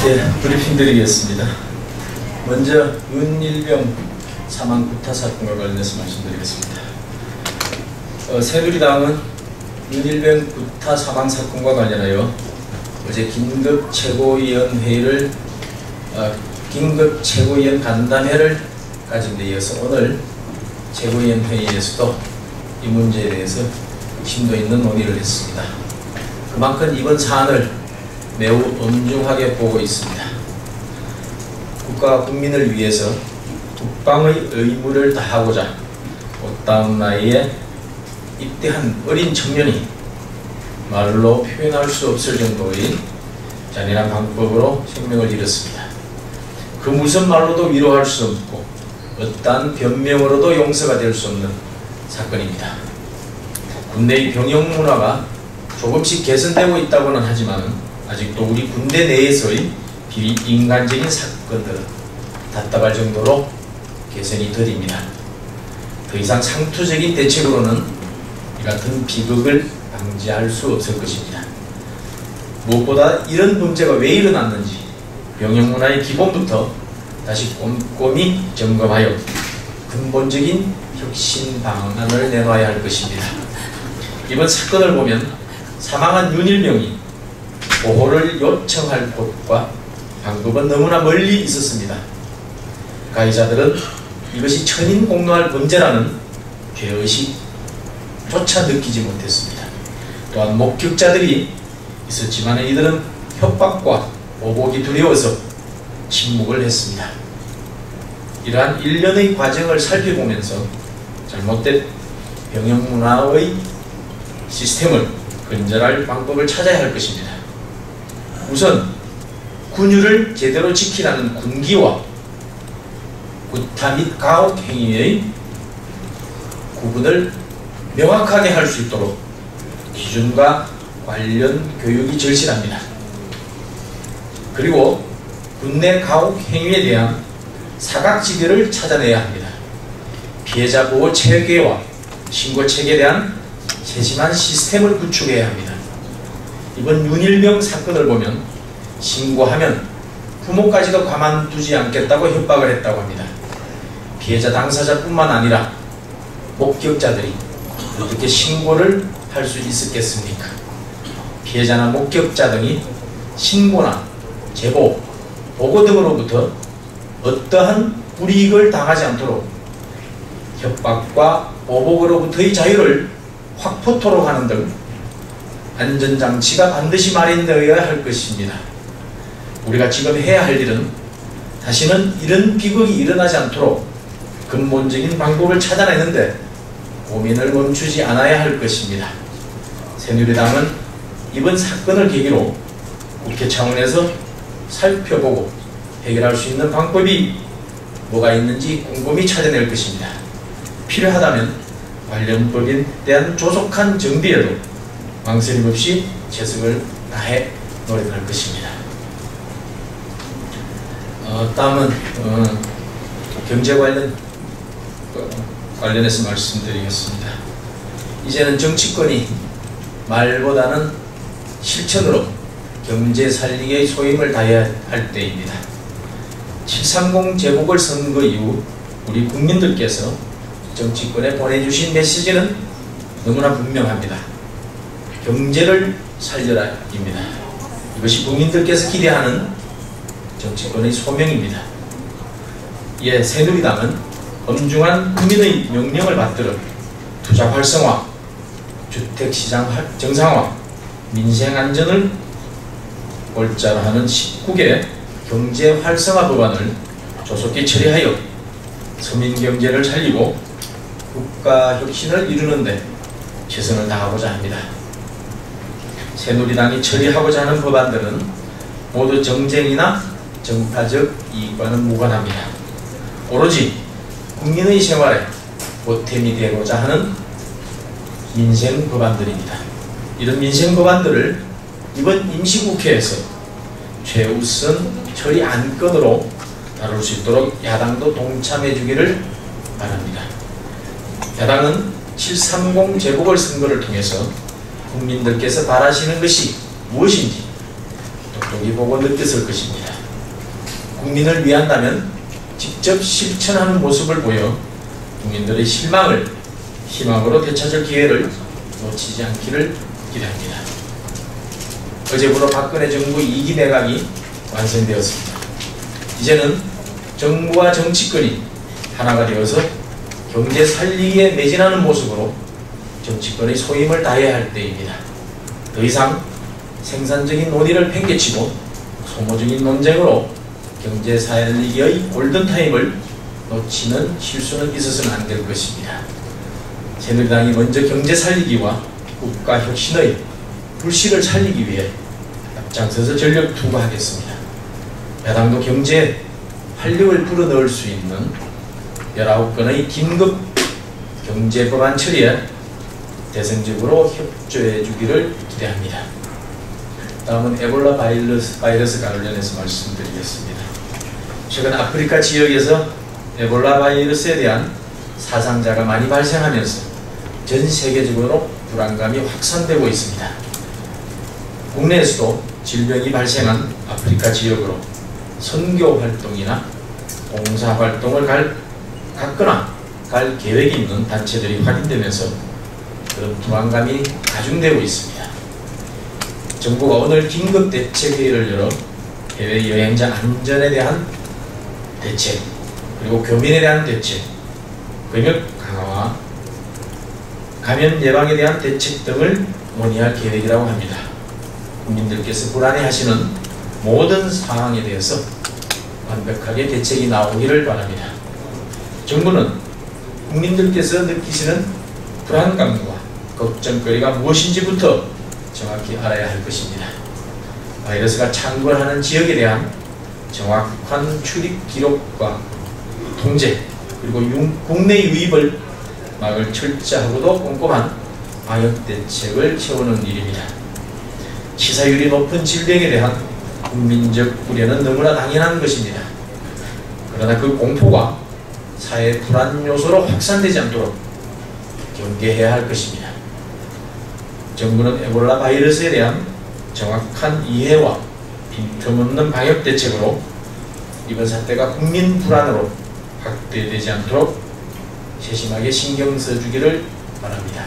네, 브리핑 드리겠습니다. 먼저 윤일병 사망 구타 사건과 관련해서 말씀드리겠습니다. 새누리당은 윤일병 구타 사망 사건과 관련하여 어제 긴급 최고위원 간담회를 가진 데 이어서 오늘 최고위원 회의에서도 이 문제에 대해서 심도 있는 논의를 했습니다. 그만큼 이번 사안을 매우 엄중하게 보고 있습니다. 국가와 국민을 위해서 국방의 의무를 다하고자 못다운 나이에 입대한 어린 청년이 말로 표현할 수 없을 정도의 잔인한 방법으로 생명을 잃었습니다. 그 무슨 말로도 위로할 수 없고 어떠한 변명으로도 용서가 될 수 없는 사건입니다. 군대의 병영 문화가 조금씩 개선되고 있다고는 하지만 아직도 우리 군대 내에서의 비인간적인 사건들은 답답할 정도로 개선이 더딥니다. 더 이상 상투적인 대책으로는 이 같은 비극을 방지할 수 없을 것입니다. 무엇보다 이런 문제가 왜 일어났는지 병영 문화의 기본부터 다시 꼼꼼히 점검하여 근본적인 혁신 방안을 내놔야 할 것입니다. 이번 사건을 보면 사망한 윤일병이 보호를 요청할 곳과 방법은 너무나 멀리 있었습니다. 가해자들은 이것이 천인공노할 범죄라는 죄의식조차 느끼지 못했습니다. 또한 목격자들이 있었지만 이들은 협박과 보복이 두려워서 침묵을 했습니다. 이러한 일련의 과정을 살펴보면서 잘못된 병영문화의 시스템을 근절할 방법을 찾아야 할 것입니다. 우선 군율을 제대로 지키라는 군기와 구타 및 가혹 행위의 구분을 명확하게 할 수 있도록 기준과 관련 교육이 절실합니다. 그리고 군내 가혹 행위에 대한 사각지대를 찾아내야 합니다. 피해자 보호 체계와 신고 체계에 대한 세심한 시스템을 구축해야 합니다. 이번 윤일병 사건을 보면 신고하면 부모까지도 가만두지 않겠다고 협박을 했다고 합니다. 피해자 당사자뿐만 아니라 목격자들이 어떻게 신고를 할 수 있었겠습니까? 피해자나 목격자 등이 신고나 제보, 보고 등으로부터 어떠한 불이익을 당하지 않도록 협박과 보복으로부터의 자유를 확보토록 하는 등 안전장치가 반드시 마련되어야 할 것입니다. 우리가 지금 해야 할 일은 다시는 이런 비극이 일어나지 않도록 근본적인 방법을 찾아내는데 고민을 멈추지 않아야 할 것입니다. 새누리당은 이번 사건을 계기로 국회 차원에서 살펴보고 해결할 수 있는 방법이 뭐가 있는지 꼼꼼히 찾아낼 것입니다. 필요하다면 관련 법에 대한 조속한 정비에도 망설임 없이 최선을 다해 노력할 것입니다. 다음은 경제 관련해서 말씀드리겠습니다. 이제는 정치권이 말보다는 실천으로 경제 살리기의 소임을 다해야 할 때입니다. 730 재보궐선거 이후 우리 국민들께서 정치권에 보내주신 메시지는 너무나 분명합니다. 경제를 살려라입니다. 이것이 국민들께서 기대하는 정치권의 소명입니다. 이에 새누리당은 엄중한 국민의 명령을 받들어 투자 활성화, 주택시장 정상화, 민생 안전을 골자로 하는 19개 경제 활성화 법안을 조속히 처리하여 서민 경제를 살리고 국가 혁신을 이루는 데 최선을 다하고자 합니다. 새누리당이 처리하고자 하는 법안들은 모두 정쟁이나 정파적 이익과는 무관합니다. 오로지 국민의 생활에 보탬이 되고자 하는 민생 법안들입니다. 이런 민생 법안들을 이번 임시국회에서 최우선 처리 안건으로 다룰 수 있도록 야당도 동참해 주기를 바랍니다. 야당은 730 재보궐선거를 통해서 국민들께서 바라시는 것이 무엇인지, 또 조기보고 느꼈을 것입니다. 국민을 위한다면 직접 실천하는 모습을 보여 국민들의 실망을 희망으로 되찾을 기회를 놓치지 않기를 기대합니다. 어제부로 박근혜 정부 2기 내각이 완성되었습니다. 이제는 정부와 정치권이 하나가 되어서 경제 살리기에 매진하는 모습으로 정치권의 소임을 다해야 할 때입니다. 더 이상 생산적인 논의를 팽개치고 소모적인 논쟁으로 경제 살리기의 골든타임을 놓치는 실수는 있어서는 안 될 것입니다. 새누리당이 먼저 경제 살리기와 국가 혁신의 불씨를 살리기 위해 앞장서서 전력 투구하겠습니다. 야당도 경제에 활력을 불어넣을 수 있는 19건의 긴급 경제법안 처리에 대승적으로 협조해 주기를 기대합니다. 다음은 에볼라 바이러스가 관련해서 말씀드리겠습니다. 최근 아프리카 지역에서 에볼라 바이러스에 대한 사상자가 많이 발생하면서 전 세계적으로 불안감이 확산되고 있습니다. 국내에서도 질병이 발생한 아프리카 지역으로 선교 활동이나 봉사 활동을 갖거나 갈 계획이 있는 단체들이 확인되면서 그런 불안감이 가중되고 있습니다. 정부가 오늘 긴급 대책회의를 열어 해외 여행자 안전에 대한 대책, 그리고 교민에 대한 대책, 검역 강화와 감염 예방에 대한 대책 등을 논의할 계획이라고 합니다. 국민들께서 불안해하시는 모든 사항에 대해서 완벽하게 대책이 나오기를 바랍니다. 정부는 국민들께서 느끼시는 불안감과 걱정거리가 무엇인지부터 정확히 알아야 할 것입니다. 바이러스가 창궐하는 지역에 대한 정확한 출입 기록과 통제, 그리고 국내 유입을 막을 철저하고도 꼼꼼한 방역 대책을 세우는 일입니다. 치사율이 높은 질병에 대한 국민적 우려는 너무나 당연한 것입니다. 그러나 그 공포가 사회 불안 요소로 확산되지 않도록 경계해야 할 것입니다. 정부는 에볼라 바이러스에 대한 정확한 이해와 빈틈없는 방역 대책으로 이번 사태가 국민 불안으로 확대되지 않도록 세심하게 신경 써주기를 바랍니다.